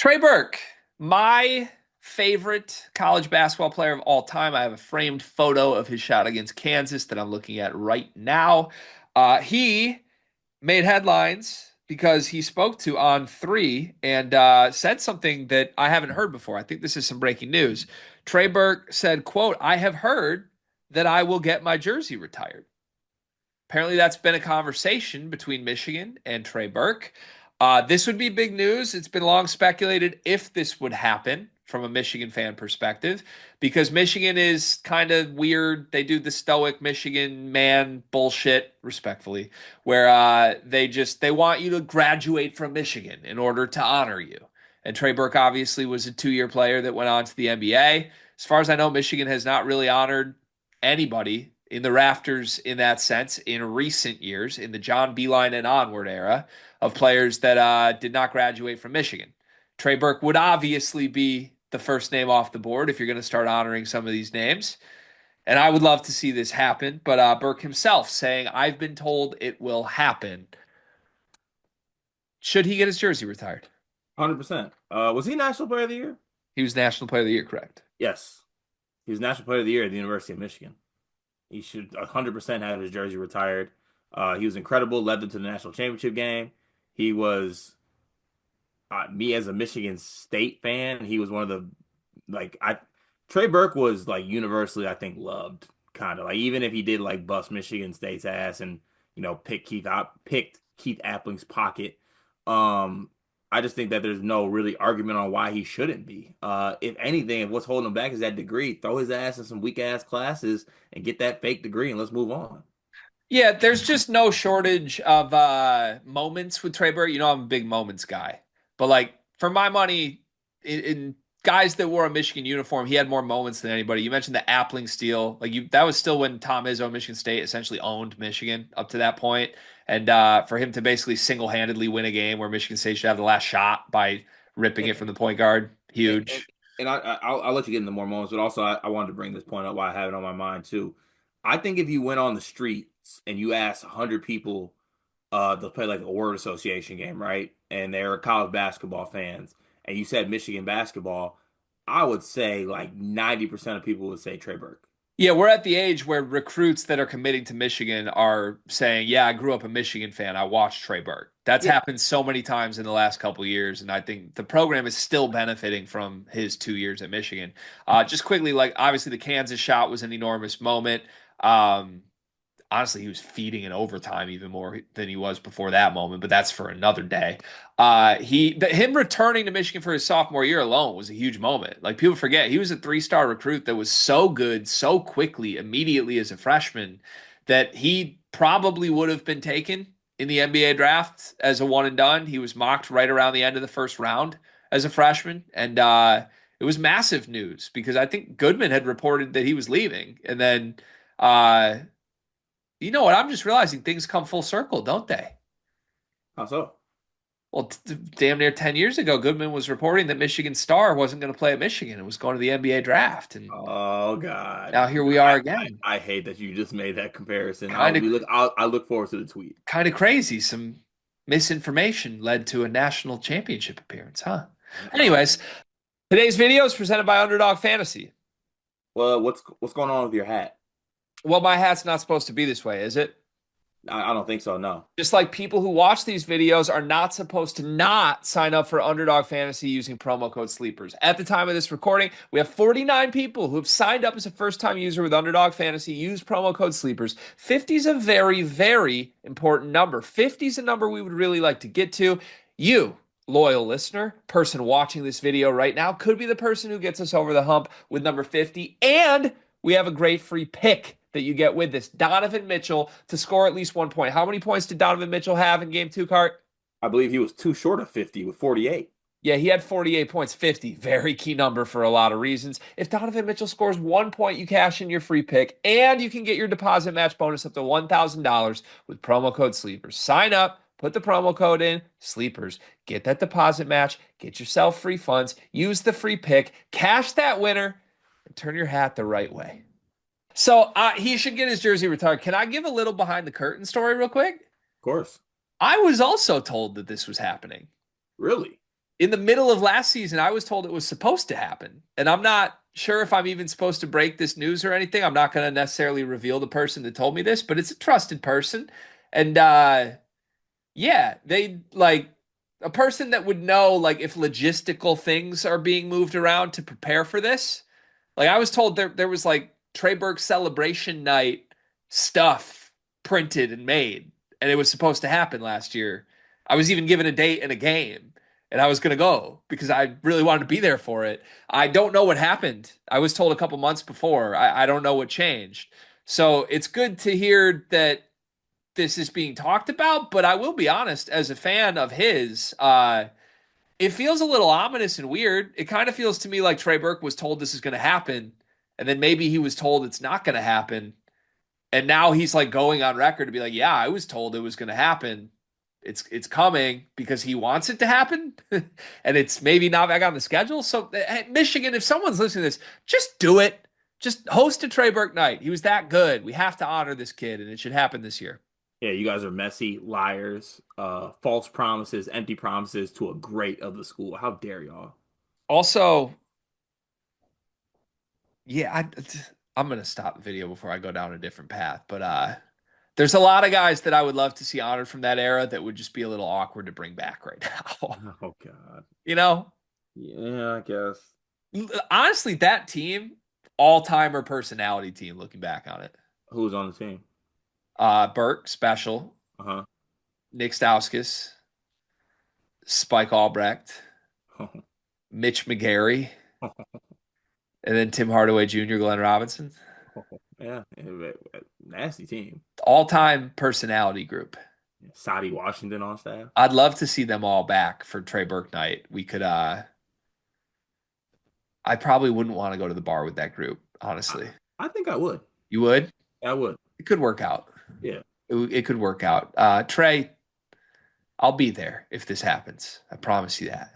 Trey Burke, my favorite college basketball player of all time. I have a framed photo of his shot against Kansas that I'm looking at right now. He made headlines because he spoke to On Three and said something that I haven't heard before. I think this is some breaking news. Trey Burke said, quote, "I have heard that I will get my jersey retired." Apparently, that's been a conversation between Michigan and Trey Burke. This would be big news. It's been long speculated if this would happen from a Michigan fan perspective, because Michigan is kind of weird. They do the stoic Michigan man bullshit, respectfully, where they want you to graduate from Michigan in order to honor you. And Trey Burke obviously was a 2-year player that went on to the NBA. As far as I know, Michigan has not really honored anybody in the rafters in that sense in recent years, in the John Beeline and onward era of players that did not graduate from Michigan. Trey Burke would obviously be the first name off the board if you're going to start honoring some of these names. And I would love to see this happen. But Burke himself saying, "I've been told it will happen." Should he get his jersey retired? 100%. Was he National Player of the Year? He was National Player of the Year, correct? Yes. He was National Player of the Year at the University of Michigan. He should 100% have his jersey retired. He was incredible, led them to the national championship game. He was, me as a Michigan State fan, he was one of the, Trey Burke was like universally, I think, loved, kind of like, even if he did like bust Michigan State's ass and, picked Keith Appling's pocket. Um, I just think that there's no really argument on why he shouldn't be. If anything, if what's holding him back is that degree, throw his ass in some weak ass classes and get that fake degree and let's move on. Yeah, there's just no shortage of moments with Trey Burke. You know, I'm a big moments guy. But like for my money, in guys that wore a Michigan uniform, he had more moments than anybody. You mentioned the Appling steal. That was still when Tom Izzo, Michigan State, essentially owned Michigan up to that point. And for him to basically single-handedly win a game where Michigan State should have the last shot by ripping And it from the point guard, and, and, huge. I'll let you get into more moments, but also I wanted to bring this point up while I have it on my mind too. I think if you went on the streets and you asked 100 people to play like a word association game, right? And they're college basketball fans, and you said Michigan basketball, I would say like 90% of people would say Trey Burke. Yeah, we're at the age where recruits that are committing to Michigan are saying, "Yeah, I grew up a Michigan fan. I watched Trey Burke." That's Yeah, happened so many times in the last couple of years, and I think the program is still benefiting from his 2 years at Michigan. Just quickly, like obviously the Kansas shot was an enormous moment. Um, Honestly, he was feeding in overtime even more than he was before that moment, but that's for another day. Him returning to Michigan for his sophomore year alone was a huge moment. Like people forget, he was a 3-star recruit that was so good so quickly, immediately as a freshman, that he probably would have been taken in the NBA draft as a one and done. He was mocked right around the end of the first round as a freshman, and it was massive news because I think Goodman had reported that he was leaving, and then. Uh, you know what? I'm just realizing things come full circle, don't they? how so? Well, damn near 10 years ago, Goodman was reporting that Michigan Star wasn't going to play at Michigan. It was going to the NBA draft. And Oh God, now here we are again. I hate that you just made that comparison. Kind of I look forward to the tweet. kind of crazy. Some misinformation led to a national championship appearance, huh? Uh, Anyways, today's video is presented by Underdog Fantasy. well, what's going on with your hat? Well, my hat's not supposed to be this way, is it? I don't think so. No. Just like people who watch these videos are not supposed to not sign up for Underdog Fantasy using promo code SLEEPERS. At the time of this recording, we have 49 people who have signed up as a first-time user with Underdog Fantasy. Use promo code SLEEPERS. 50 is a very, very important number. 50 is a number we would really like to get to. You, loyal listener, person watching this video right now, could be the person who gets us over the hump with number 50. And we have a great free pick that you get with this. Donovan Mitchell to score at least 1 point. How many points did Donovan Mitchell have in game two, Cart? I believe he was too short of 50 with 48. Yeah, he had 48 points, 50. Very key number for a lot of reasons. If Donovan Mitchell scores 1 point, you cash in your free pick, and you can get your deposit match bonus up to $1,000 with promo code SLEEPERS. Sign up, put the promo code in, SLEEPERS. Get that deposit match, get yourself free funds, use the free pick, cash that winner, and turn your hat the right way. So he should get his jersey retired. Can I give a little behind the curtain story real quick? Of course. I was also told that this was happening. Really? in the middle of last season, I was told it was supposed to happen. And I'm not sure if I'm even supposed to break this news or anything. I'm not going to necessarily reveal the person that told me this, but it's a trusted person. And yeah, they like a person that would know like if logistical things are being moved around to prepare for this. Like I was told there was like Trey Burke celebration night stuff printed and made, and it was supposed to happen last year. I was even given a date and a game, and I was gonna go because I really wanted to be there for it. I don't know what happened. I was told a couple months before. I don't know what changed. So it's good to hear that this is being talked about, but I will be honest, as a fan of his, it feels a little ominous and weird. It kind of feels to me like Trey Burke was told this is going to happen, and then maybe he was told it's not going to happen, and now he's like going on record to be like, "Yeah, I was told it was going to happen. It's coming because he wants it to happen, and it's maybe not back on the schedule." So, Michigan, if someone's listening to this, just do it. Just host a Trey Burke night. He was that good. We have to honor this kid, and it should happen this year. Yeah, you guys are messy, liars, false promises, empty promises to a great of the school. How dare y'all? Also, yeah, I'm gonna stop the video before I go down a different path. But there's a lot of guys that I would love to see honored from that era that would just be a little awkward to bring back right now. Oh God. You know, Yeah, I guess. honestly, that team, all timer personality team. Looking back on it, Who's on the team? Burke, Special, Uh-huh. Nick Stauskas, Spike Albrecht, Mitch McGarry, and then Tim Hardaway Jr., Glenn Robinson. Yeah, nasty team. All time personality group. Sadi Washington on staff. I'd love to see them all back for Trey Burke night. We could I probably wouldn't want to go to the bar with that group, I, honestly. I think I would. You would? I would. It could work out. Yeah. It could work out. Trey, I'll be there if this happens. I promise you that.